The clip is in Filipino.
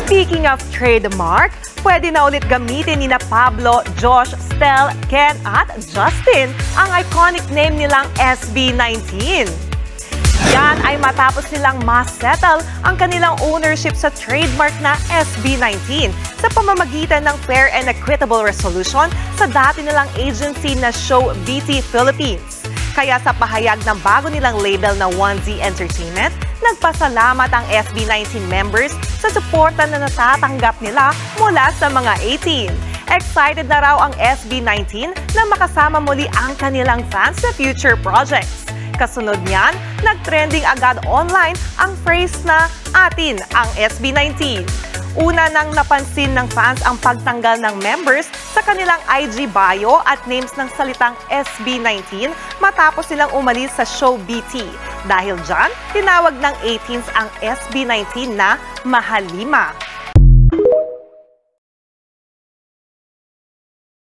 Speaking of trademark, pwede na ulit gamitin ni na Pablo, Josh, Stel, Ken at Justin ang iconic name nilang SB19. Yan ay matapos nilang ma-settle ang kanilang ownership sa trademark na SB19 sa pamamagitan ng fair and equitable resolution sa dati nilang agency na Show BT Philippines. Kaya sa pahayag ng bago nilang label na 1Z Entertainment, nagpasalamat ang SB19 members sa suporta na natatanggap nila mula sa mga 18. Excited na raw ang SB19 na makasama muli ang kanilang fans sa future projects. Kasunod niyan, nag-trending agad online ang phrase na "atin ang SB19". Una nang napansin ng fans ang pagtanggal ng members sa kanilang IG bio at names ng salitang SB19 matapos silang umalis sa Show BT. Dahil dyan, tinawag ng 18s ang SB19 na Mahalima.